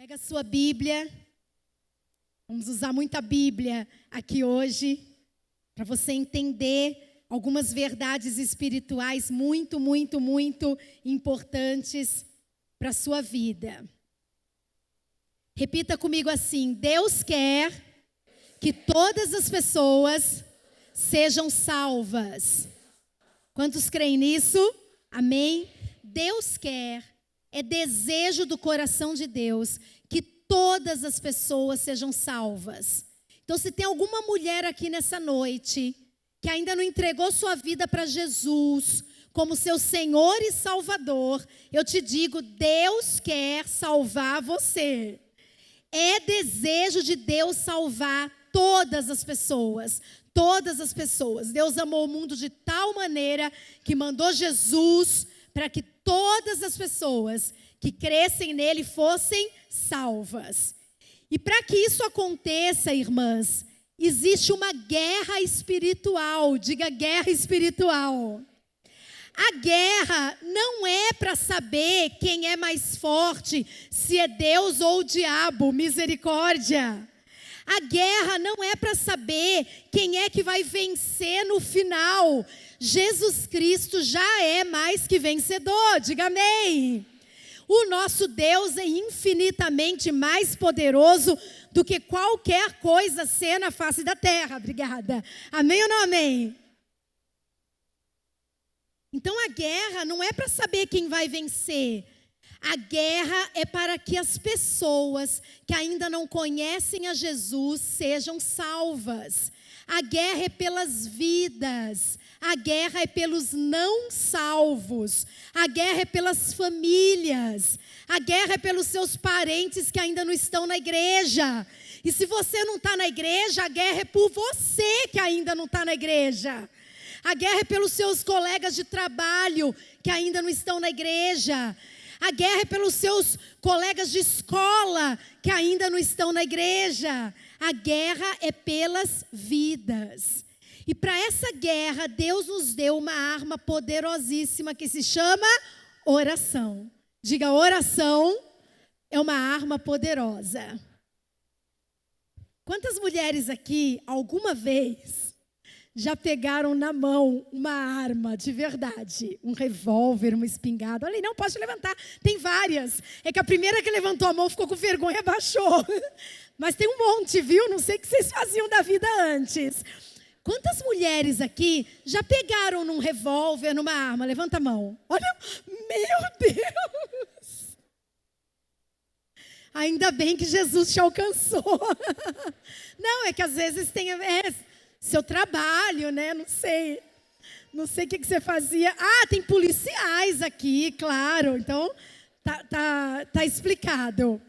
Pega a sua Bíblia. Vamos usar muita Bíblia aqui hoje para você entender algumas verdades espirituais muito importantes para a sua vida. Repita comigo assim: Deus quer que todas as pessoas sejam salvas. Quantos creem nisso? Amém? Deus quer, é desejo do coração de Deus que todas as pessoas sejam salvas. Então, se tem alguma mulher aqui nessa noite que ainda não entregou sua vida para Jesus como seu Senhor e Salvador, eu te digo, Deus quer salvar você. É desejo de Deus salvar todas as pessoas. Todas as pessoas. Deus amou o mundo de tal maneira que mandou Jesus para que todas as pessoas que crescem nele fossem salvas. E para que isso aconteça, irmãs, existe uma guerra espiritual. Diga guerra espiritual. A guerra não é para saber quem é mais forte, se é Deus ou o diabo, misericórdia. A guerra não é para saber quem é que vai vencer no final. Jesus Cristo já é mais que vencedor, diga amém. O nosso Deus é infinitamente mais poderoso do que qualquer coisa ser na face da terra. Obrigada. Amém ou não amém? Então a guerra não é para saber quem vai vencer. A guerra é para que as pessoas que ainda não conhecem a Jesus sejam salvas. A guerra é pelas vidas. A guerra é pelos não salvos. A guerra é pelas famílias. A guerra é pelos seus parentes que ainda não estão na igreja. E se você não está na igreja, a guerra é por você que ainda não está na igreja. A guerra é pelos seus colegas de trabalho que ainda não estão na igreja. A guerra é pelos seus colegas de escola que ainda não estão na igreja. A guerra é pelas vidas. E para essa guerra, Deus nos deu uma arma poderosíssima que se chama oração. Diga, oração é uma arma poderosa. Quantas mulheres aqui, alguma vez, já pegaram na mão uma arma de verdade, um revólver, uma espingarda? Olha aí, não, pode levantar, tem várias. É que a primeira que levantou a mão ficou com vergonha e abaixou. Mas tem um monte, viu? Não sei o que vocês faziam da vida antes. Quantas mulheres aqui já pegaram num revólver, numa arma? Levanta a mão. Olha, meu Deus! Ainda bem que Jesus te alcançou. Não, é que às vezes tem... seu trabalho, né? Não sei o que você fazia. Ah, tem policiais aqui, claro. Então, tá explicado.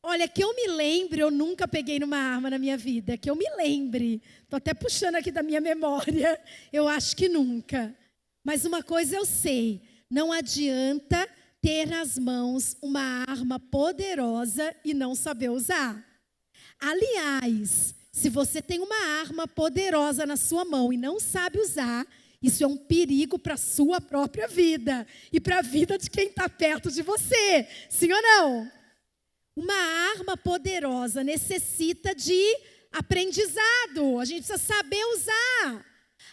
Olha, que eu me lembre, eu nunca peguei numa arma na minha vida. Que eu me lembre. Estou até puxando aqui da minha memória. Eu acho que nunca. Mas uma coisa eu sei. Não adianta ter nas mãos uma arma poderosa e não saber usar. Aliás, se você tem uma arma poderosa na sua mão e não sabe usar, isso é um perigo para a sua própria vida e para a vida de quem está perto de você. Sim ou não? Uma arma poderosa necessita de aprendizado. A gente precisa saber usar.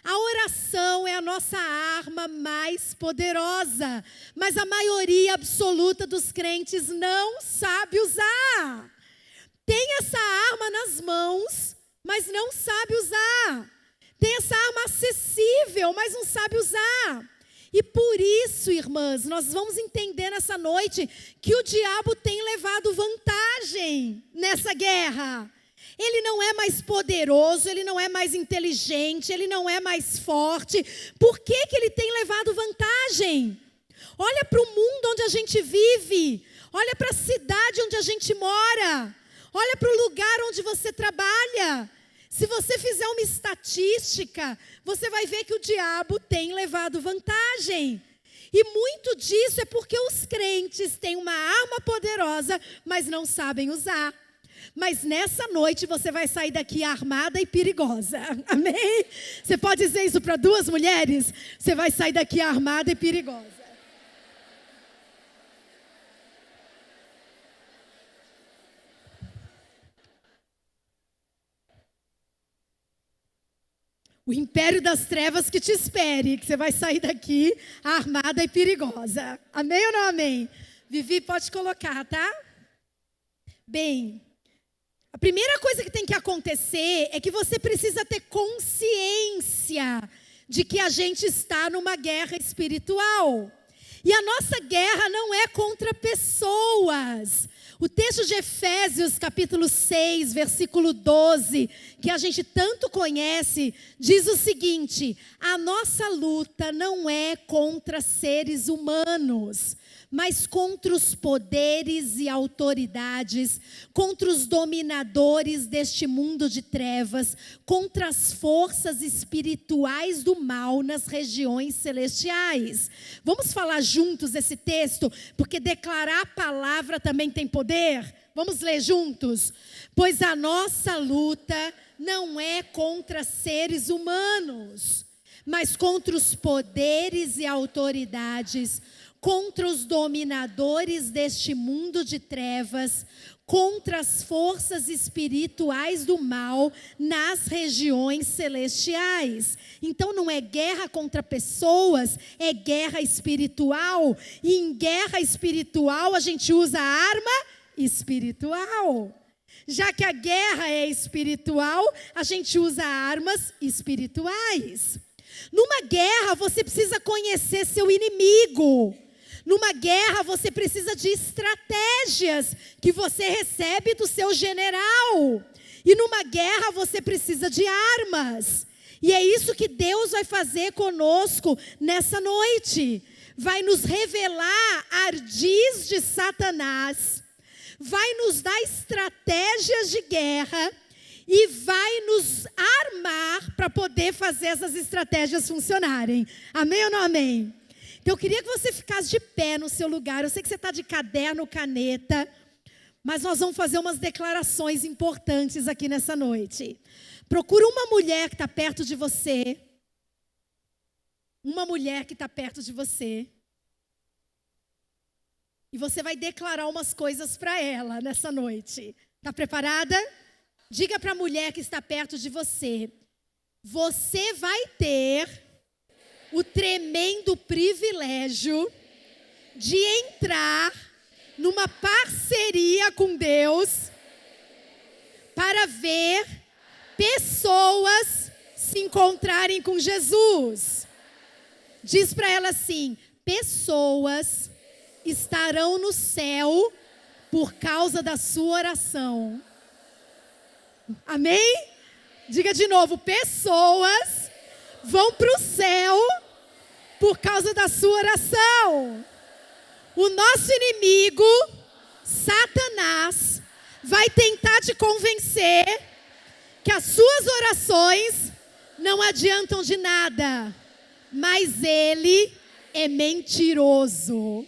A oração é a nossa arma mais poderosa, mas a maioria absoluta dos crentes não sabe usar. Tem essa arma nas mãos, mas não sabe usar. Tem essa arma acessível, mas não sabe usar. E por isso, irmãs, nós vamos entender nessa noite que o diabo tem levado vantagem nessa guerra. Ele não é mais poderoso, ele não é mais inteligente, ele não é mais forte. Por que ele tem levado vantagem? Olha para o mundo onde a gente vive. Olha para a cidade onde a gente mora. Olha para o lugar onde você trabalha. Se você fizer uma estatística, você vai ver que o diabo tem levado vantagem. E muito disso é porque os crentes têm uma arma poderosa, mas não sabem usar. Mas nessa noite você vai sair daqui armada e perigosa. Amém? Você pode dizer isso para duas mulheres? Você vai sair daqui armada e perigosa. O império das trevas que te espere, que você vai sair daqui armada e perigosa. Amém ou não amém? Vivi, pode colocar, tá? Bem, a primeira coisa que tem que acontecer é que você precisa ter consciência de que a gente está numa guerra espiritual. E a nossa guerra não é contra pessoas. O texto de Efésios, capítulo 6, versículo 12, que a gente tanto conhece, diz o seguinte: a nossa luta não é contra seres humanos, mas contra os poderes e autoridades, contra os dominadores deste mundo de trevas, contra as forças espirituais do mal nas regiões celestiais. Vamos falar juntos esse texto, porque declarar a palavra também tem poder? Vamos ler juntos? Pois a nossa luta não é contra seres humanos, mas contra os poderes e autoridades, contra os dominadores deste mundo de trevas, contra as forças espirituais do mal nas regiões celestiais. Então não é guerra contra pessoas, é guerra espiritual. E em guerra espiritual a gente usa arma espiritual. Já que a guerra é espiritual, a gente usa armas espirituais. Numa guerra você precisa conhecer seu inimigo. Numa guerra você precisa de estratégias que você recebe do seu general. E numa guerra você precisa de armas. E é isso que Deus vai fazer conosco nessa noite. Vai nos revelar ardis de Satanás. Vai nos dar estratégias de guerra. E vai nos armar para poder fazer essas estratégias funcionarem. Amém ou não amém? Então eu queria que você ficasse de pé no seu lugar. Eu sei que você está de caderno, caneta, mas nós vamos fazer umas declarações importantes aqui nessa noite. Procura uma mulher que está perto de você. Uma mulher que está perto de você. E você vai declarar umas coisas para ela nessa noite. Está preparada? Diga para a mulher que está perto de você: você vai ter o tremendo privilégio de entrar numa parceria com Deus para ver pessoas se encontrarem com Jesus. Diz para ela assim: pessoas estarão no céu por causa da sua oração. Amém? Diga de novo: pessoas vão para o céu por causa da sua oração. O nosso inimigo, Satanás, vai tentar te convencer que as suas orações não adiantam de nada, mas ele é mentiroso.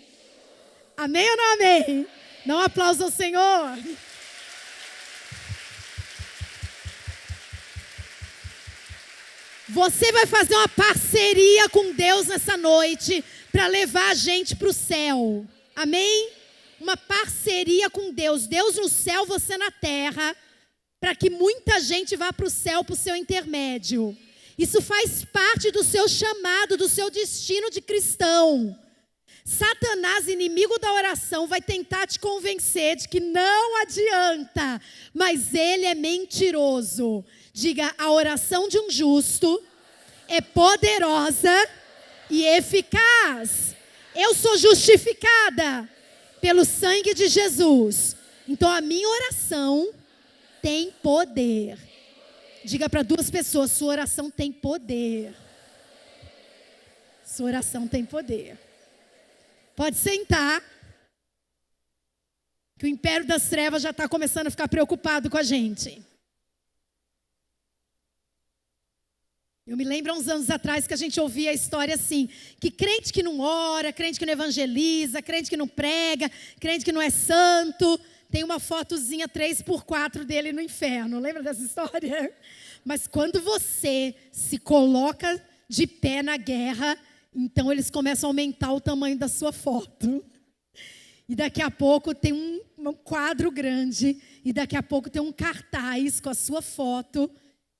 Amém ou não amém? Dá um aplauso ao Senhor. Você vai fazer uma parceria com Deus nessa noite para levar a gente para o céu. Amém? Uma parceria com Deus. Deus no céu, você na terra, para que muita gente vá para o céu por seu intermédio. Isso faz parte do seu chamado, do seu destino de cristão. Satanás, inimigo da oração, vai tentar te convencer de que não adianta, mas ele é mentiroso. Diga: a oração de um justo é poderosa e eficaz. Eu sou justificada pelo sangue de Jesus. Então a minha oração tem poder. Diga para duas pessoas: sua oração tem poder. Sua oração tem poder. Pode sentar, que o império das trevas já está começando a ficar preocupado com a gente. Eu me lembro há uns anos atrás que a gente ouvia a história assim, que crente que não ora, crente que não evangeliza, crente que não prega, crente que não é santo, tem uma fotozinha 3x4 dele no inferno. Lembra dessa história? Mas quando você se coloca de pé na guerra, então eles começam a aumentar o tamanho da sua foto. E daqui a pouco tem um quadro grande, e daqui a pouco tem um cartaz com a sua foto.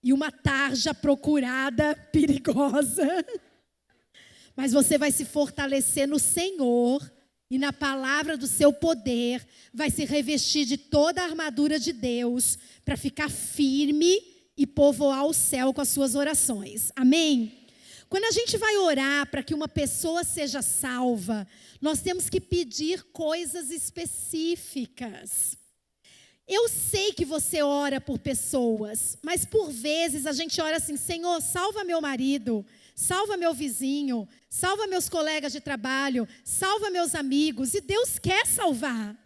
e uma tarja procurada, perigosa. Mas você vai se fortalecer no Senhor e na palavra do seu poder, vai se revestir de toda a armadura de Deus para ficar firme e povoar o céu com as suas orações. Amém? Quando a gente vai orar para que uma pessoa seja salva, nós temos que pedir coisas específicas. Eu sei que você ora por pessoas, mas por vezes a gente ora assim: Senhor, salva meu marido, salva meu vizinho, salva meus colegas de trabalho, salva meus amigos. E Deus quer salvar.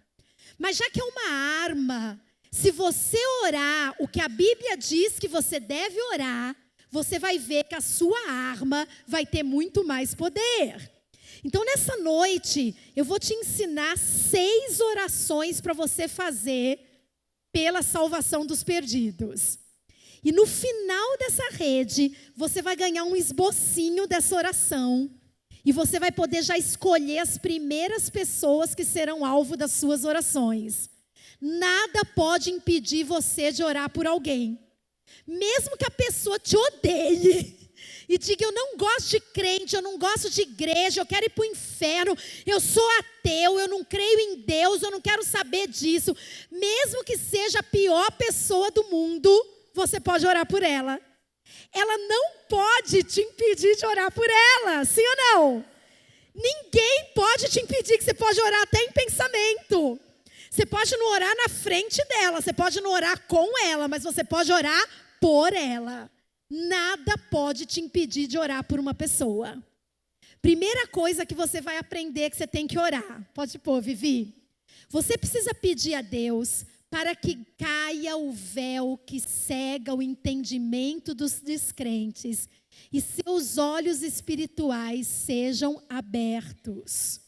Mas já que é uma arma, se você orar o que a Bíblia diz que você deve orar, você vai ver que a sua arma vai ter muito mais poder. Então, nessa noite, eu vou te ensinar 6 orações para você fazer pela salvação dos perdidos. E no final dessa rede, você vai ganhar um esbocinho dessa oração. E você vai poder já escolher as primeiras pessoas que serão alvo das suas orações. Nada pode impedir você de orar por alguém. Mesmo que a pessoa te odeie e diga: eu não gosto de crente, eu não gosto de igreja, eu quero ir para o inferno, eu sou ateu, eu não creio em Deus, eu não quero saber disso. Mesmo que seja a pior pessoa do mundo, você pode orar por ela. Ela não pode te impedir de orar por ela, sim ou não? Ninguém pode te impedir, que você pode orar até em pensamento. Você pode não orar na frente dela, você pode não orar com ela, mas você pode orar por ela. Nada pode te impedir de orar por uma pessoa. Primeira coisa que você vai aprender que você tem que orar. Pode pôr, Vivi. Você precisa pedir a Deus para que caia o véu que cega o entendimento dos descrentes e seus olhos espirituais sejam abertos.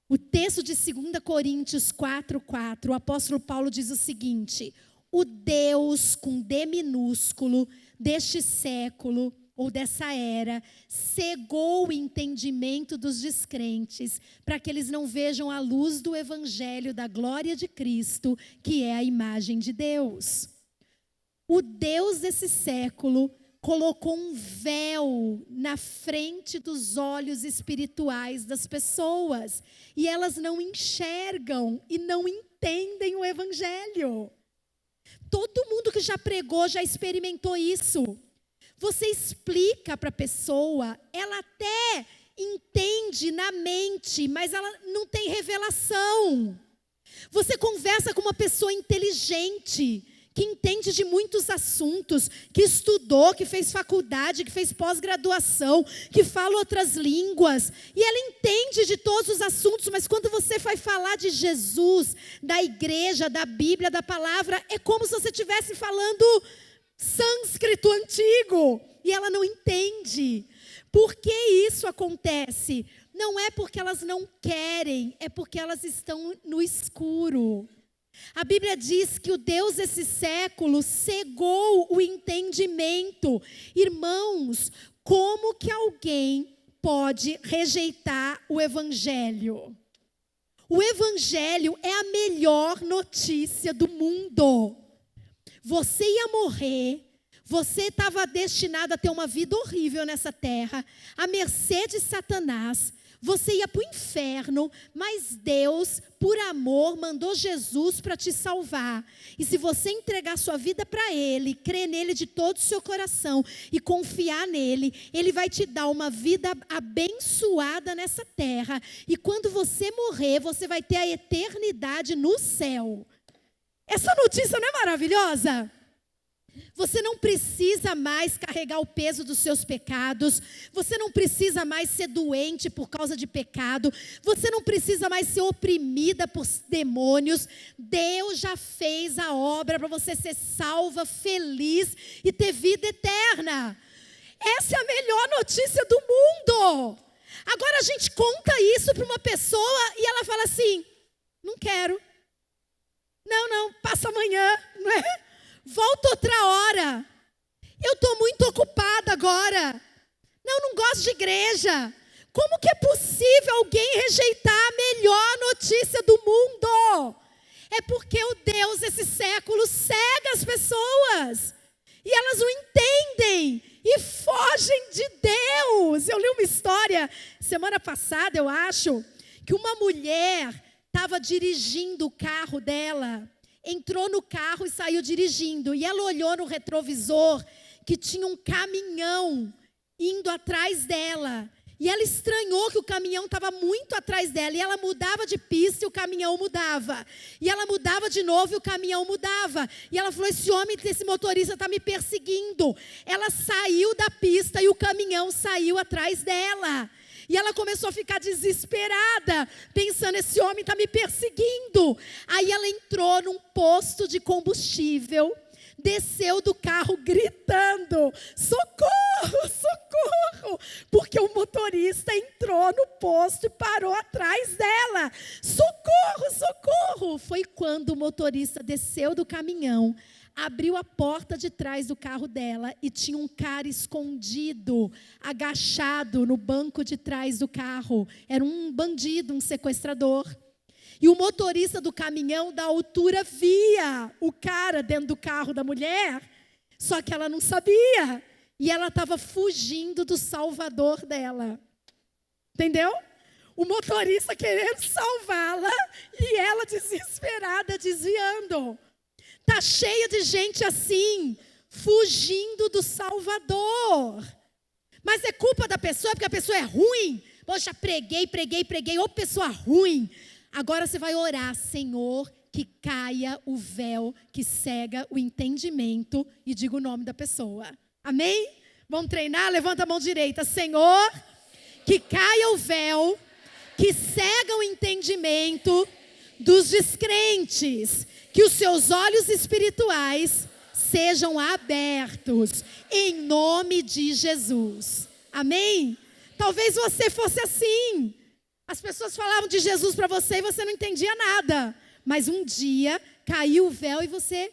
O texto de 2 Coríntios 4:4, o apóstolo Paulo diz o seguinte: o Deus com D minúsculo deste século ou dessa era cegou o entendimento dos descrentes para que eles não vejam a luz do evangelho da glória de Cristo, que é a imagem de Deus. O Deus desse século colocou um véu na frente dos olhos espirituais das pessoas e elas não enxergam e não entendem o evangelho. Todo mundo que já pregou já experimentou isso. Você explica para a pessoa, ela até entende na mente, mas ela não tem revelação. Você conversa com uma pessoa inteligente, que entende de muitos assuntos, que estudou, que fez faculdade, que fez pós-graduação, que fala outras línguas, e ela entende de todos os assuntos, mas quando você vai falar de Jesus, da igreja, da Bíblia, da palavra, é como se você estivesse falando sânscrito antigo, e ela não entende. Por que isso acontece? Não é porque elas não querem, é porque elas estão no escuro. A Bíblia diz que o Deus desse século cegou o entendimento. Irmãos, como que alguém pode rejeitar o evangelho? O evangelho é a melhor notícia do mundo. Você ia morrer, você estava destinado a ter uma vida horrível nessa terra, à mercê de Satanás. Você ia para o inferno, mas Deus, por amor, mandou Jesus para te salvar. E se você entregar sua vida para Ele, crer nele de todo o seu coração e confiar nele, Ele vai te dar uma vida abençoada nessa terra. E quando você morrer, você vai ter a eternidade no céu. Essa notícia não é maravilhosa? Você não precisa mais carregar o peso dos seus pecados. Você não precisa mais ser doente por causa de pecado. Você não precisa mais ser oprimida por demônios. Deus já fez a obra para você ser salva, feliz e ter vida eterna. Essa é a melhor notícia do mundo. Agora a gente conta isso para uma pessoa e ela fala assim: não quero. Não, passa amanhã, não é? Volta outra hora. Eu estou muito ocupada agora. Não gosto de igreja. Como que é possível alguém rejeitar a melhor notícia do mundo? É porque o Deus desse século cega as pessoas. E elas não entendem temem e fogem de Deus. Eu li uma história semana passada, eu acho, que uma mulher estava dirigindo o carro dela, entrou no carro e saiu dirigindo, e ela olhou no retrovisor que tinha um caminhão indo atrás dela. E ela estranhou que o caminhão estava muito atrás dela. E ela mudava de pista e o caminhão mudava. E ela mudava de novo e o caminhão mudava. E ela falou, esse motorista está me perseguindo. Ela saiu da pista e o caminhão saiu atrás dela. E ela começou a ficar desesperada, pensando, esse homem está me perseguindo. Aí ela entrou num posto de combustível, desceu do carro gritando, socorro, socorro, porque o motorista entrou no posto e parou atrás dela, socorro, socorro. Foi quando o motorista desceu do caminhão, abriu a porta de trás do carro dela e tinha um cara escondido, agachado no banco de trás do carro. Era um bandido, um sequestrador. E o motorista do caminhão, da altura, via o cara dentro do carro da mulher, só que ela não sabia. E ela estava fugindo do salvador dela. Entendeu? O motorista querendo salvá-la e ela desesperada, desviando. Está cheio de gente assim, fugindo do Salvador. Mas é culpa da pessoa, porque a pessoa é ruim. Poxa, preguei, ô pessoa ruim. Agora você vai orar, Senhor, que caia o véu que cega o entendimento, e diga o nome da pessoa. Amém? Vamos treinar? Levanta a mão direita. Senhor, que caia o véu que cega o entendimento dos descrentes, que os seus olhos espirituais sejam abertos, em nome de Jesus. Amém? Talvez você fosse assim. As pessoas falavam de Jesus para você e você não entendia nada. Mas um dia caiu o véu e você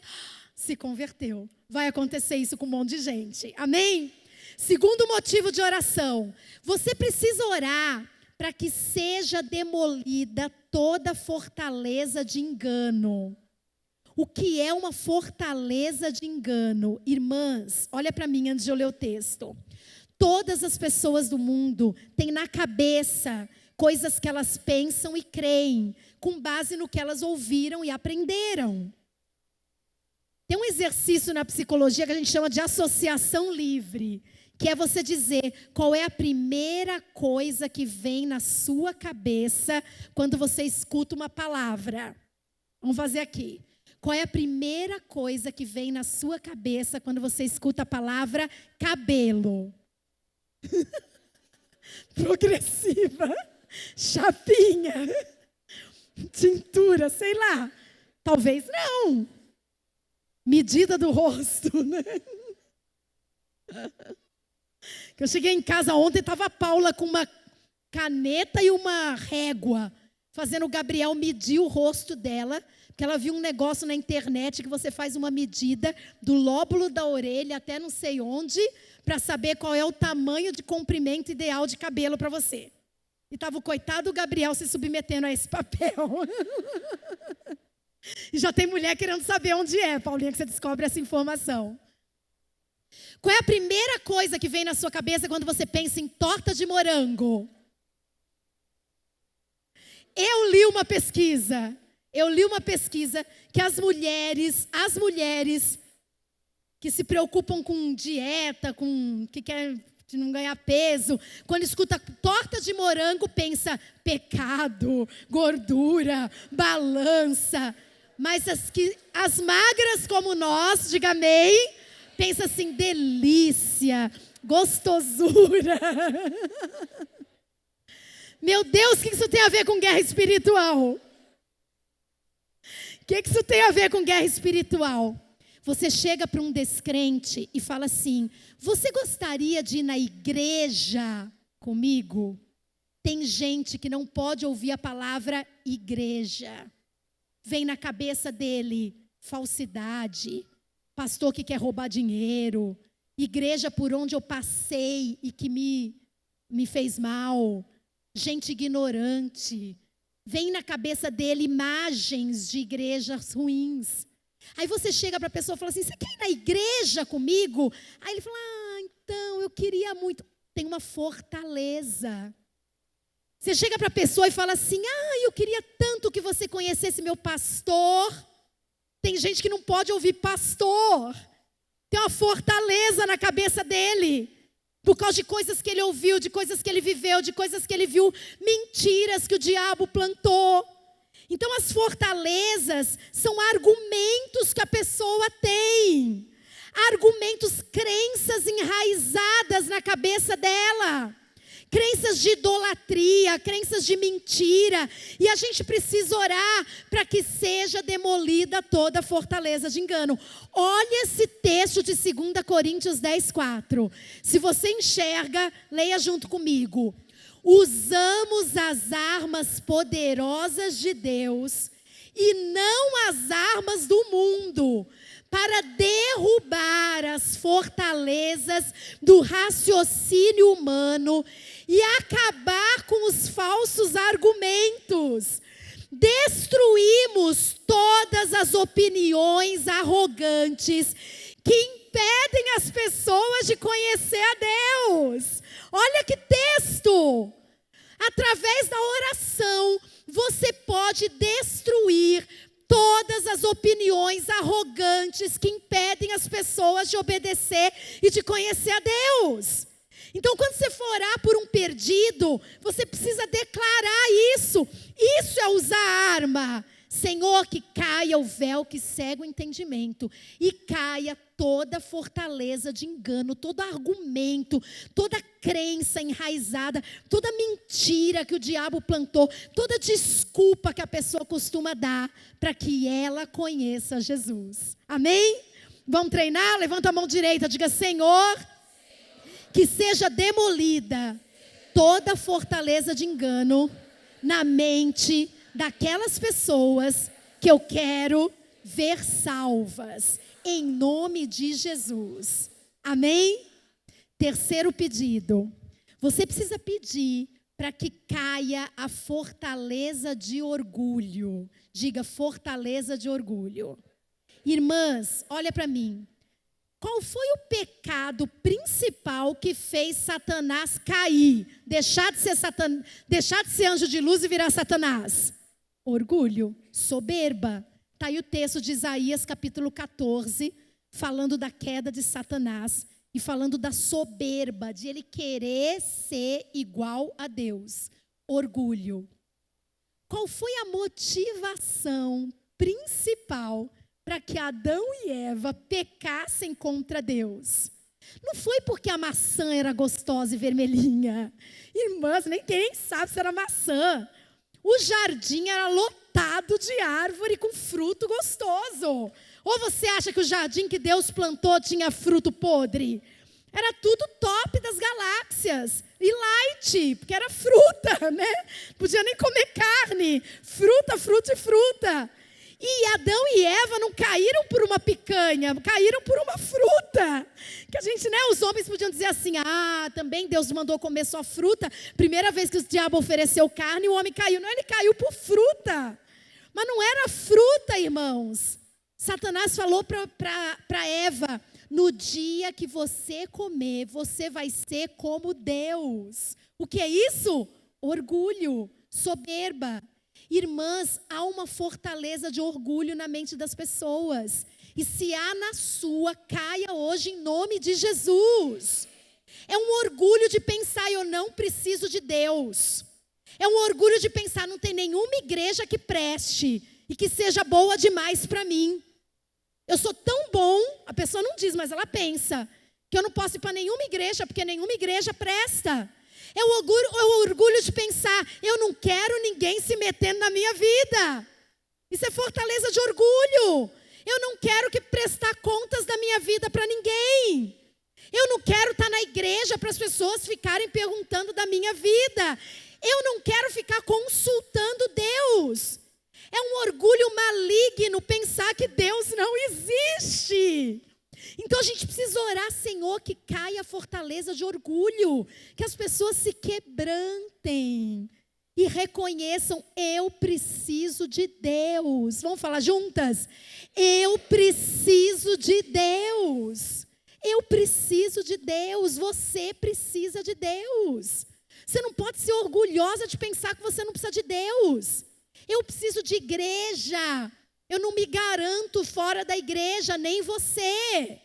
se converteu. Vai acontecer isso com um monte de gente. Amém? Segundo motivo de oração. Você precisa orar para que seja demolida toda fortaleza de engano. O que é uma fortaleza de engano? Irmãs, olha para mim antes de eu ler o texto. Todas as pessoas do mundo têm na cabeça coisas que elas pensam e creem, com base no que elas ouviram e aprenderam. Tem um exercício na psicologia que a gente chama de associação livre, que é você dizer qual é a primeira coisa que vem na sua cabeça quando você escuta uma palavra. Vamos fazer aqui. Qual é a primeira coisa que vem na sua cabeça quando você escuta a palavra cabelo? Progressiva, chapinha, tintura, sei lá. Talvez não. Medida do rosto, né? Eu cheguei em casa ontem, estava a Paula com uma caneta e uma régua, fazendo o Gabriel medir o rosto dela, porque ela viu um negócio na internet que você faz uma medida do lóbulo da orelha até não sei onde, para saber qual é o tamanho de comprimento ideal de cabelo para você. E estava o coitado do Gabriel se submetendo a esse papel. E já tem mulher querendo saber onde é, Paulinha, que você descobre essa informação. Qual é a primeira coisa que vem na sua cabeça quando você pensa em torta de morango? Eu li uma pesquisa que as mulheres que se preocupam com dieta, que querem não ganhar peso, quando escuta torta de morango, pensa pecado, gordura, balança. Mas as magras como nós, diga amém, pensa assim, delícia, gostosura. Meu Deus, o que isso tem a ver com guerra espiritual? O que isso tem a ver com guerra espiritual? Você chega para um descrente e fala assim, você gostaria de ir na igreja comigo? Tem gente que não pode ouvir a palavra igreja. Vem na cabeça dele falsidade, pastor que quer roubar dinheiro, igreja por onde eu passei e que me fez mal, gente ignorante. Vem na cabeça dele imagens de igrejas ruins. Aí você chega para a pessoa e fala assim, você quer ir na igreja comigo? Aí ele fala, eu queria muito. Tem uma fortaleza. Você chega para a pessoa e fala assim, eu queria tanto que você conhecesse meu pastor. Tem gente que não pode ouvir pastor. Tem uma fortaleza na cabeça dele. Por causa de coisas que ele ouviu, de coisas que ele viveu, de coisas que ele viu, mentiras que o diabo plantou. Então as fortalezas são argumentos que a pessoa tem. Argumentos, crenças enraizadas na cabeça dela. Crenças de idolatria, crenças de mentira. E a gente precisa orar para que seja demolida toda fortaleza de engano. Olha esse texto de 2 Coríntios 10:4. Se você enxerga, leia junto comigo. Usamos as armas poderosas de Deus e não as armas do mundo, para derrubar as fortalezas do raciocínio humano e acabar com os falsos argumentos. Destruímos todas as opiniões arrogantes que impedem as pessoas de conhecer a Deus. Olha que texto! Através da oração, você pode destruir todas as opiniões arrogantes que impedem as pessoas de obedecer e de conhecer a Deus. Então, quando você for orar por um perdido, você precisa declarar isso. Isso é usar a arma. Senhor, que caia o véu que cega o entendimento e caia toda fortaleza de engano, todo argumento, toda crença enraizada, toda mentira que o diabo plantou, toda desculpa que a pessoa costuma dar para que ela conheça Jesus. Amém? Vamos treinar? Levanta a mão direita, diga: Senhor, que seja demolida toda fortaleza de engano na mente daquelas pessoas que eu quero ver salvas, em nome de Jesus. Amém? Terceiro pedido. Você precisa pedir para que caia a fortaleza de orgulho. Diga: fortaleza de orgulho. Irmãs, olha para mim. Qual foi o pecado principal que fez Satanás cair? Deixar de ser anjo de luz e virar Satanás? Orgulho, soberba. Está aí o texto de Isaías capítulo 14, falando da queda de Satanás e falando da soberba, de ele querer ser igual a Deus. Orgulho. Qual foi a motivação principal para que Adão e Eva pecassem contra Deus? Não foi porque a maçã era gostosa e vermelhinha. Irmãs, ninguém sabe se era maçã. O jardim era lotado de árvore com fruto gostoso. Ou você acha que o jardim que Deus plantou tinha fruto podre? Era tudo top das galáxias. E light, porque era fruta, né? Não podia nem comer carne. Fruta, fruta e fruta. E Adão e Eva não caíram por uma picanha, caíram por uma fruta. Que a gente, né, os homens podiam dizer assim: também Deus mandou comer só fruta. Primeira vez que o diabo ofereceu carne, o homem caiu. Não, ele caiu por fruta. Mas não era fruta, irmãos. Satanás falou para Eva: no dia que você comer, você vai ser como Deus. O que é isso? Orgulho, soberba. Irmãs, há uma fortaleza de orgulho na mente das pessoas. E se há na sua, caia hoje em nome de Jesus. É um orgulho de pensar: eu não preciso de Deus. É um orgulho de pensar: não tem nenhuma igreja que preste e que seja boa demais para mim. Eu sou tão bom, a pessoa não diz, mas ela pensa, que eu não posso ir para nenhuma igreja, porque nenhuma igreja presta. É o orgulho de pensar: eu não quero ninguém se metendo na minha vida. Isso é fortaleza de orgulho. Eu não quero que prestar contas da minha vida para ninguém. Eu não quero estar na igreja para as pessoas ficarem perguntando da minha vida. Eu não quero ficar consultando Deus. É um orgulho maligno pensar que Deus não existe. Então a gente precisa orar: Senhor, que caia a fortaleza de orgulho, que as pessoas se quebrantem e reconheçam: eu preciso de Deus. Vamos falar juntas? Eu preciso de Deus. Eu preciso de Deus, você precisa de Deus. Você não pode ser orgulhosa de pensar que você não precisa de Deus. Eu preciso de igreja. Eu não me garanto fora da igreja, nem você.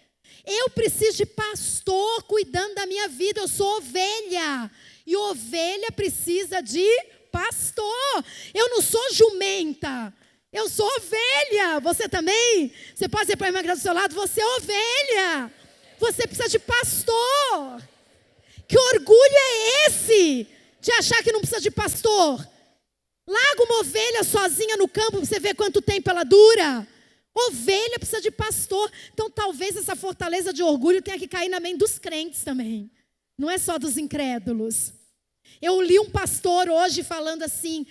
Eu preciso de pastor cuidando da minha vida. Eu sou ovelha. E ovelha precisa de pastor. Eu não sou jumenta. Eu sou ovelha. Você também? Você pode dizer para a irmã que está do seu lado, você é ovelha. Você precisa de pastor. Que orgulho é esse de achar que não precisa de pastor? Larga uma ovelha sozinha no campo para você ver quanto tempo ela dura. Ovelha precisa de pastor. Então talvez essa fortaleza de orgulho tenha que cair na mente dos crentes também. Não é só dos incrédulos. Eu li um pastor hoje falando assim: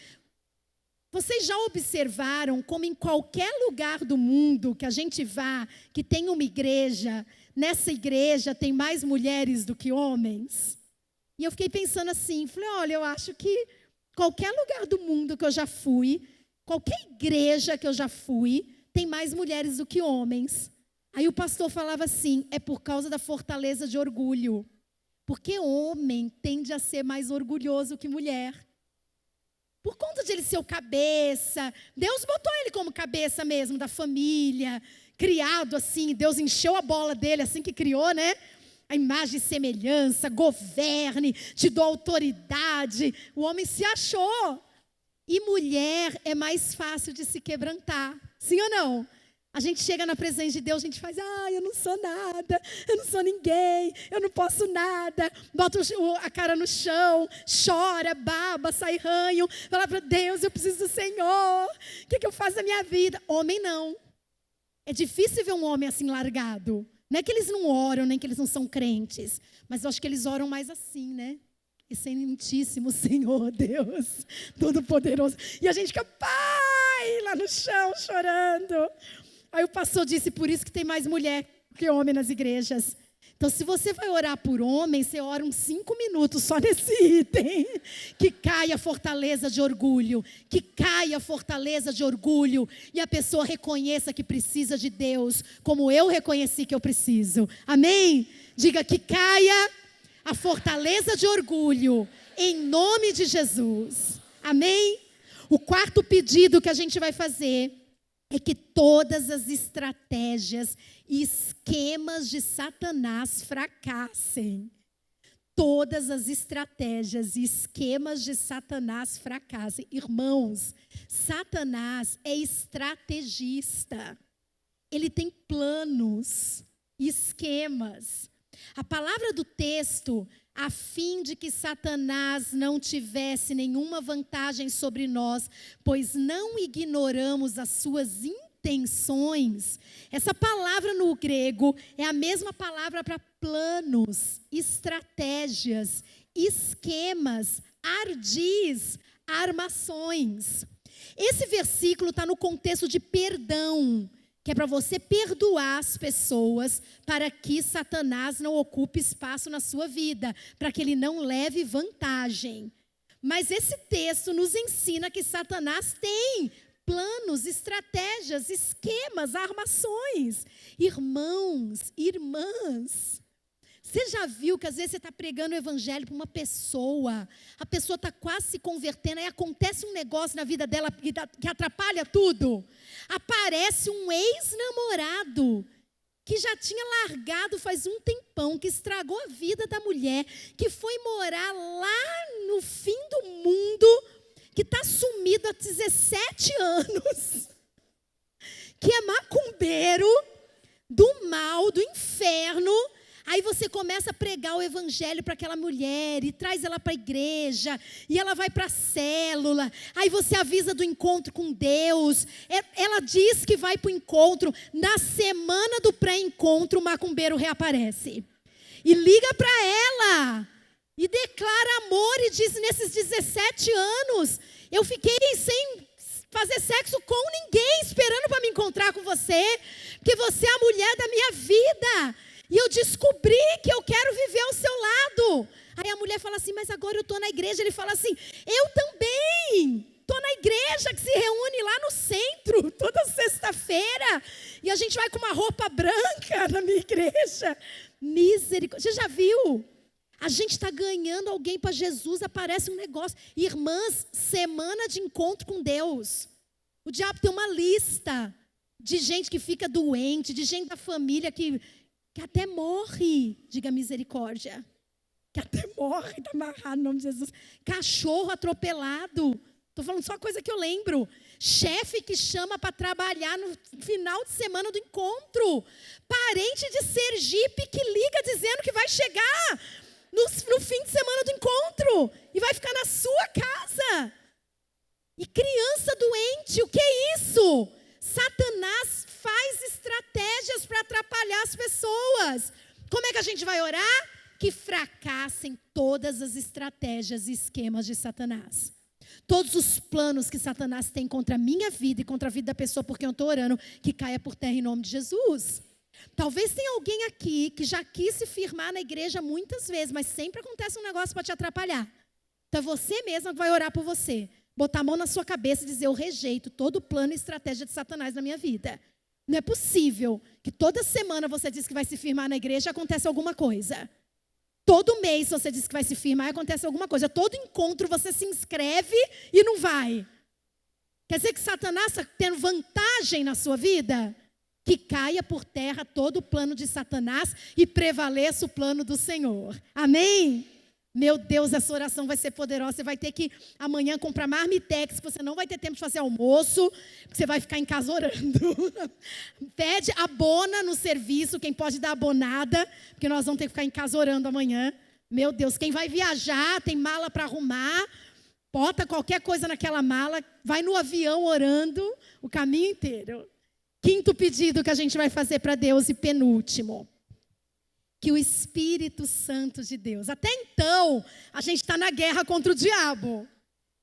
vocês já observaram como em qualquer lugar do mundo que a gente vá, que tem uma igreja, nessa igreja tem mais mulheres do que homens? E eu fiquei pensando assim, falei, olha, eu acho que qualquer lugar do mundo que eu já fui, qualquer igreja que eu já fui, tem mais mulheres do que homens. Aí o pastor falava assim, é por causa da fortaleza de orgulho. Porque homem tende a ser mais orgulhoso que mulher. Por conta de ele ser o cabeça, Deus botou ele como cabeça mesmo da família, criado assim, Deus encheu a bola dele assim que criou, né? A imagem e semelhança, governe, te dou autoridade. O homem se achou. E mulher é mais fácil de se quebrantar. Sim ou não? A gente chega na presença de Deus, a gente faz, eu não sou nada, eu não sou ninguém, eu não posso nada. Bota a cara no chão, chora, baba, sai ranho. Fala para Deus, eu preciso do Senhor. O que eu faço na minha vida? Homem não. É difícil ver um homem assim largado. Não é que eles não oram, nem que eles não são crentes. Mas eu acho que eles oram mais assim, né? Excelentíssimo Senhor Deus, Todo-Poderoso. E a gente fica, pai, lá no chão, chorando. Aí o pastor disse, por isso que tem mais mulher que homem nas igrejas. Então, se você vai orar por homem, você ora uns 5 minutos só nesse item. Que caia a fortaleza de orgulho. Que caia a fortaleza de orgulho. E a pessoa reconheça que precisa de Deus, como eu reconheci que eu preciso. Amém? Diga que caia a fortaleza de orgulho, em nome de Jesus. Amém? O quarto pedido que a gente vai fazer é que todas as estratégias e esquemas de Satanás fracassem. Todas as estratégias e esquemas de Satanás fracassem. Irmãos, Satanás é estrategista. Ele tem planos, esquemas. A palavra do texto, a fim de que Satanás não tivesse nenhuma vantagem sobre nós, pois não ignoramos as suas intenções. Essa palavra no grego é a mesma palavra para planos, estratégias, esquemas, ardis, armações. Esse versículo está no contexto de perdão, que é para você perdoar as pessoas para que Satanás não ocupe espaço na sua vida, para que ele não leve vantagem. Mas esse texto nos ensina que Satanás tem planos, estratégias, esquemas, armações. Irmãos, irmãs, você já viu que às vezes você está pregando o evangelho para uma pessoa, a pessoa está quase se convertendo, aí acontece um negócio na vida dela que atrapalha tudo. Aparece um ex-namorado que já tinha largado faz um tempão, que estragou a vida da mulher, que foi morar lá no fim do mundo, que está sumido há 17 anos, que é macumbeiro do mal, do inferno. Aí você começa a pregar o evangelho para aquela mulher e traz ela para a igreja e ela vai para a célula. Aí você avisa do encontro com Deus. Ela diz que vai para o encontro. Na semana do pré-encontro, o macumbeiro reaparece. E liga para ela e declara amor e diz, nesses 17 anos, eu fiquei sem fazer sexo com ninguém, esperando para me encontrar com você, porque você é a mulher da minha vida. E eu descobri que eu quero viver ao seu lado. Aí a mulher fala assim, mas agora eu estou na igreja. Ele fala assim, eu também estou na igreja que se reúne lá no centro, toda sexta-feira. E a gente vai com uma roupa branca na minha igreja. Misericórdia. Você já viu? A gente está ganhando alguém para Jesus, aparece um negócio. Irmãs, semana de encontro com Deus. O diabo tem uma lista de gente que fica doente, de gente da família que até morre. Diga misericórdia. Que até morre, está amarrado no nome de Jesus. Cachorro atropelado. Estou falando só coisa que eu lembro. Chefe que chama para trabalhar no final de semana do encontro. Parente de Sergipe que liga dizendo que vai chegar no fim de semana do encontro. E vai ficar na sua casa. E criança doente, o que é isso? Satanás faz estratégias para atrapalhar as pessoas. Como é que a gente vai orar? Que fracassem todas as estratégias e esquemas de Satanás. Todos os planos que Satanás tem contra a minha vida e contra a vida da pessoa por quem eu estou orando, que caia por terra em nome de Jesus. Talvez tenha alguém aqui que já quis se firmar na igreja muitas vezes, mas sempre acontece um negócio para te atrapalhar. Então é você mesma que vai orar por você. Botar a mão na sua cabeça e dizer: eu rejeito todo plano e estratégia de Satanás na minha vida. Não é possível que toda semana você diz que vai se firmar na igreja e acontece alguma coisa. Todo mês você diz que vai se firmar e acontece alguma coisa. Todo encontro você se inscreve e não vai. Quer dizer que Satanás está tendo vantagem na sua vida? Que caia por terra todo o plano de Satanás e prevaleça o plano do Senhor. Amém? Meu Deus, essa oração vai ser poderosa. Você vai ter que amanhã comprar marmitex, você não vai ter tempo de fazer almoço, porque você vai ficar em casa orando. Pede, abona no serviço, quem pode dar abonada, porque nós vamos ter que ficar em casa orando amanhã. Meu Deus, quem vai viajar, tem mala para arrumar, bota qualquer coisa naquela mala, vai no avião orando o caminho inteiro. Quinto pedido que a gente vai fazer para Deus e penúltimo. Que o Espírito Santo de Deus, até então, a gente está na guerra contra o diabo.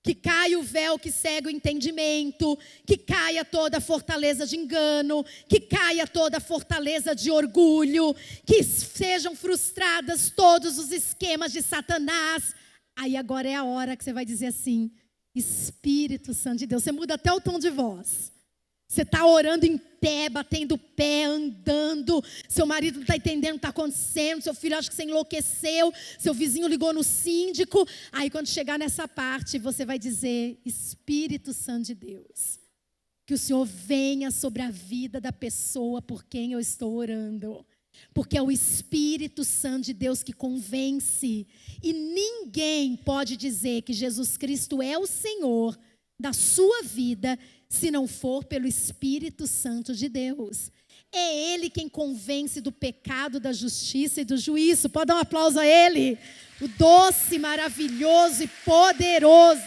Que caia o véu que cega o entendimento, que caia toda a fortaleza de engano, que caia toda a fortaleza de orgulho, que sejam frustradas todos os esquemas de Satanás. Aí agora é a hora que você vai dizer assim: Espírito Santo de Deus. Você muda até o tom de voz. Você está orando em pé, batendo o pé, andando. Seu marido não está entendendo o que está acontecendo. Seu filho acha que você enlouqueceu. Seu vizinho ligou no síndico. Aí quando chegar nessa parte, você vai dizer: Espírito Santo de Deus, que o Senhor venha sobre a vida da pessoa por quem eu estou orando. Porque é o Espírito Santo de Deus que convence. E ninguém pode dizer que Jesus Cristo é o Senhor da sua vida se não for pelo Espírito Santo de Deus. É Ele quem convence do pecado, da justiça e do juízo. Pode dar um aplauso a Ele? O doce, maravilhoso e poderoso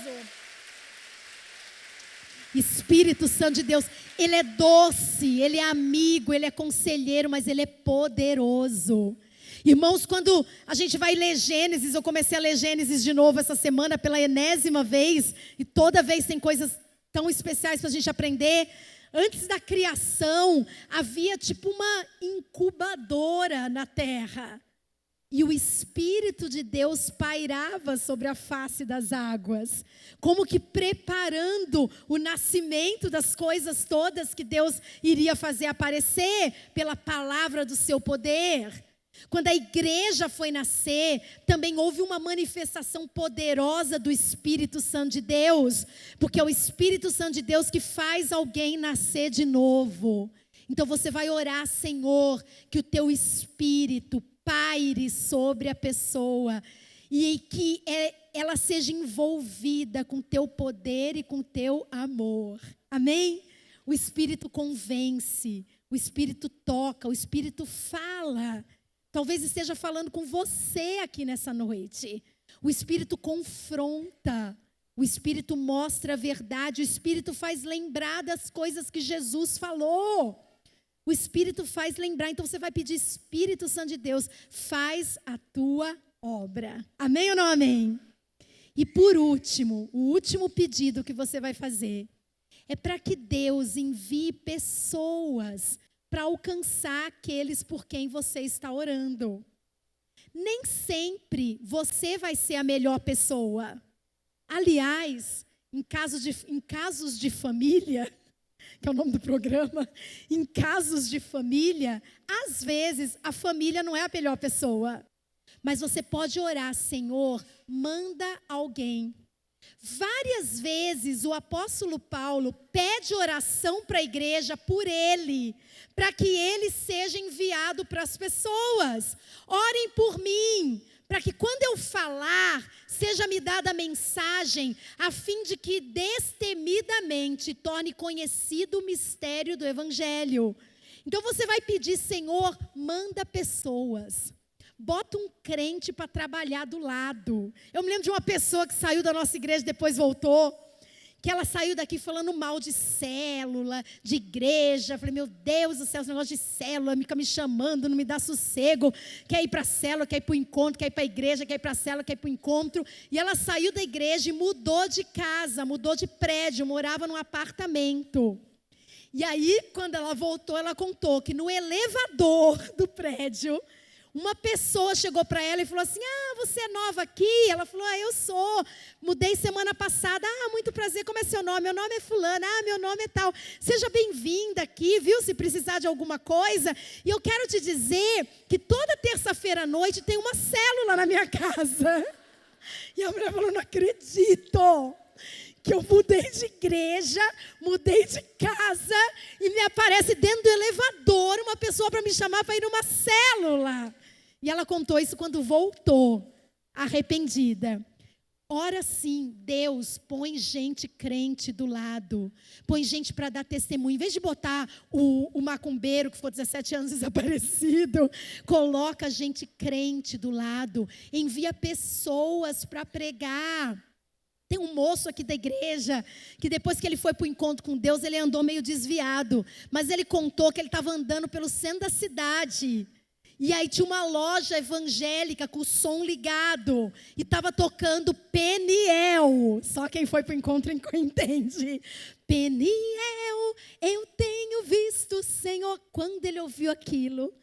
Espírito Santo de Deus. Ele é doce, Ele é amigo, Ele é conselheiro, mas Ele é poderoso. Irmãos, quando a gente vai ler Gênesis, eu comecei a ler Gênesis de novo essa semana pela enésima vez, e toda vez tem coisas tão especiais para a gente aprender. Antes da criação, havia tipo uma incubadora na terra. E o Espírito de Deus pairava sobre a face das águas, como que preparando o nascimento das coisas todas que Deus iria fazer aparecer pela palavra do seu poder. Quando a igreja foi nascer, também houve uma manifestação poderosa do Espírito Santo de Deus, porque é o Espírito Santo de Deus que faz alguém nascer de novo. Então você vai orar: Senhor, que o teu Espírito paire sobre a pessoa e que ela seja envolvida com teu poder e com teu amor. Amém? O Espírito convence, o Espírito toca, o Espírito fala. Talvez esteja falando com você aqui nessa noite. O Espírito confronta, o Espírito mostra a verdade, o Espírito faz lembrar das coisas que Jesus falou. O Espírito faz lembrar. Então você vai pedir: Espírito Santo de Deus, faz a tua obra. Amém ou não amém? E por último, o último pedido que você vai fazer é para que Deus envie pessoas para alcançar aqueles por quem você está orando. Nem sempre você vai ser a melhor pessoa. Aliás, em casos de família, que é o nome do programa, em casos de família, às vezes a família não é a melhor pessoa. Mas você pode orar, Senhor, manda alguém. Várias vezes o apóstolo Paulo pede oração para a igreja por ele, para que ele seja enviado para as pessoas. Orem por mim, para que quando eu falar, seja me dada a mensagem, a fim de que destemidamente torne conhecido o mistério do evangelho. Então você vai pedir, Senhor, manda pessoas. Bota um crente para trabalhar do lado. Eu me lembro de uma pessoa que saiu da nossa igreja e depois voltou, que ela saiu daqui falando mal de célula, de igreja. Eu falei, meu Deus do céu, esse negócio de célula, fica me chamando, não me dá sossego. Quer ir para a célula, quer ir para o encontro, quer ir para a igreja, quer ir para a célula, quer ir para o encontro. E ela saiu da igreja e mudou de casa, mudou de prédio, morava num apartamento. E aí, quando ela voltou, ela contou que no elevador do prédio, uma pessoa chegou para ela e falou assim, você é nova aqui? Ela falou, eu sou, mudei semana passada. Muito prazer, como é seu nome? Meu nome é fulana, meu nome é tal. Seja bem-vinda aqui, viu, se precisar de alguma coisa. E eu quero te dizer que toda terça-feira à noite tem uma célula na minha casa. E a mulher falou, não acredito que eu mudei de igreja, mudei de casa, e me aparece dentro do elevador uma pessoa para me chamar para ir numa célula. E ela contou isso quando voltou, arrependida. Ora sim, Deus põe gente crente do lado, põe gente para dar testemunho. Em vez de botar o macumbeiro que ficou 17 anos desaparecido, coloca gente crente do lado, envia pessoas para pregar. Tem um moço aqui da igreja, que depois que ele foi para o encontro com Deus, ele andou meio desviado. Mas ele contou que ele estava andando pelo centro da cidade. E aí tinha uma loja evangélica com o som ligado. E estava tocando Peniel. Só quem foi para o encontro entende. Peniel, eu tenho visto o Senhor. Quando ele ouviu aquilo,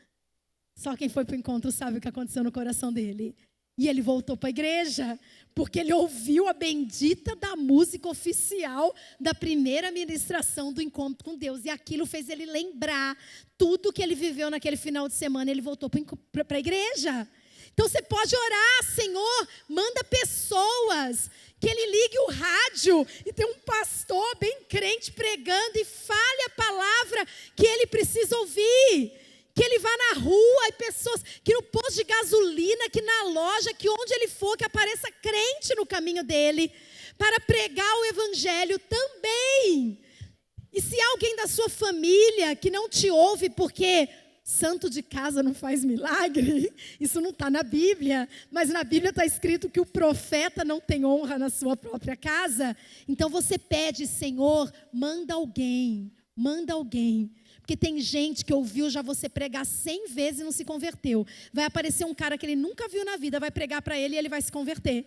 só quem foi para o encontro sabe o que aconteceu no coração dele. E ele voltou para a igreja, porque ele ouviu a bendita da música oficial da primeira ministração do encontro com Deus. E aquilo fez ele lembrar tudo que ele viveu naquele final de semana. Ele voltou para a igreja. Então você pode orar, Senhor, manda pessoas, que ele ligue o rádio e tem um pastor bem crente pregando e fale a palavra que ele precisa ouvir. Que ele vá na rua e pessoas, que no posto de gasolina, que na loja, que onde ele for, que apareça crente no caminho dele, para pregar o evangelho também. E se há alguém da sua família que não te ouve porque santo de casa não faz milagre, isso não está na Bíblia, mas na Bíblia está escrito que o profeta não tem honra na sua própria casa. Então você pede, Senhor, manda alguém. Porque tem gente que ouviu já você pregar 100 vezes e não se converteu. Vai aparecer um cara que ele nunca viu na vida, vai pregar para ele e ele vai se converter.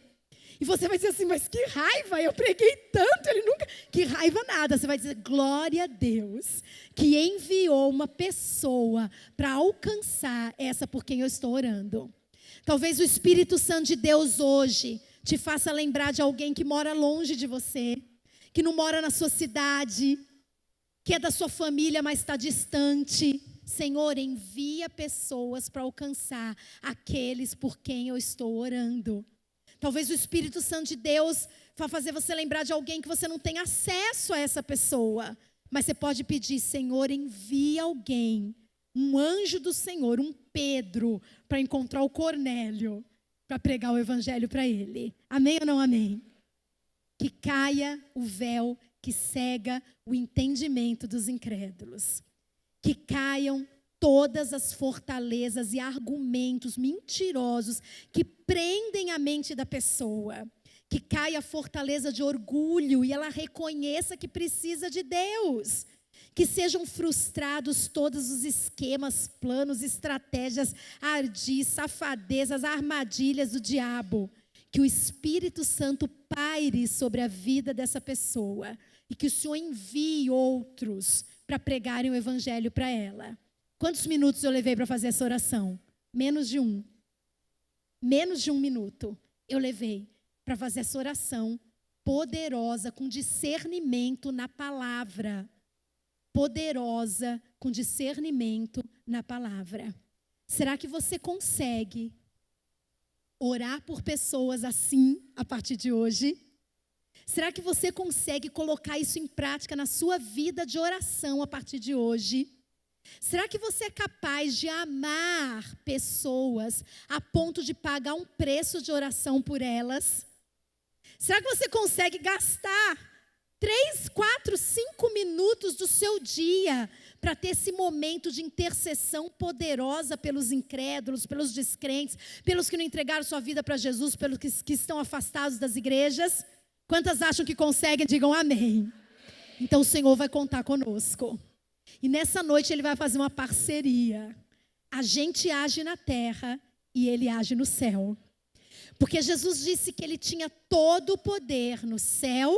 E você vai dizer assim, mas que raiva, eu preguei tanto, ele nunca... Que raiva nada, você vai dizer, glória a Deus, que enviou uma pessoa para alcançar essa por quem eu estou orando. Talvez o Espírito Santo de Deus hoje te faça lembrar de alguém que mora longe de você, que não mora na sua cidade, que é da sua família, mas está distante. Senhor, envia pessoas para alcançar aqueles por quem eu estou orando. Talvez o Espírito Santo de Deus vá fazer você lembrar de alguém que você não tem acesso a essa pessoa. Mas você pode pedir, Senhor, envia alguém, um anjo do Senhor, um Pedro, para encontrar o Cornélio, para pregar o evangelho para ele. Amém ou não amém? Que caia o véu que cega o entendimento dos incrédulos. Que caiam todas as fortalezas e argumentos mentirosos que prendem a mente da pessoa. Que caia a fortaleza de orgulho e ela reconheça que precisa de Deus. Que sejam frustrados todos os esquemas, planos, estratégias, ardis, safadezas, armadilhas do diabo. Que o Espírito Santo paire sobre a vida dessa pessoa. E que o Senhor envie outros para pregarem o evangelho para ela. Quantos minutos eu levei para fazer essa oração? Menos de um. Menos de um minuto eu levei para fazer essa oração poderosa, com discernimento na palavra. poderosa, com discernimento na palavra. Será que você consegue orar por pessoas assim a partir de hoje? Será que você consegue colocar isso em prática na sua vida de oração a partir de hoje? Será que você é capaz de amar pessoas a ponto de pagar um preço de oração por elas? Será que você consegue gastar 3, 4, 5 minutos do seu dia para ter esse momento de intercessão poderosa pelos incrédulos, pelos descrentes, pelos que não entregaram sua vida para Jesus, pelos que estão afastados das igrejas? Quantas acham que conseguem? Digam amém. Então o Senhor vai contar conosco. E nessa noite Ele vai fazer uma parceria. A gente age na terra e Ele age no céu. Porque Jesus disse que Ele tinha todo o poder no céu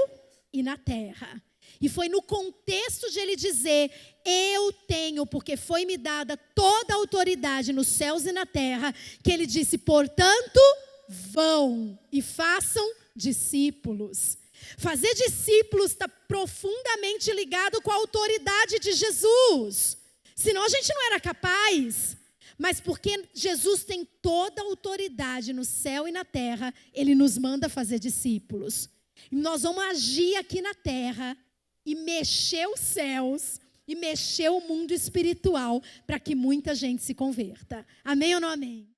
e na terra. E foi no contexto de Ele dizer, eu tenho, porque foi-me dada toda a autoridade nos céus e na terra, que Ele disse, portanto, vão e façam discípulos. Fazer discípulos está profundamente ligado com a autoridade de Jesus. Senão a gente não era capaz. Mas porque Jesus tem toda a autoridade no céu e na terra, Ele nos manda fazer discípulos. E nós vamos agir aqui na terra e mexer os céus e mexer o mundo espiritual para que muita gente se converta. Amém ou não amém?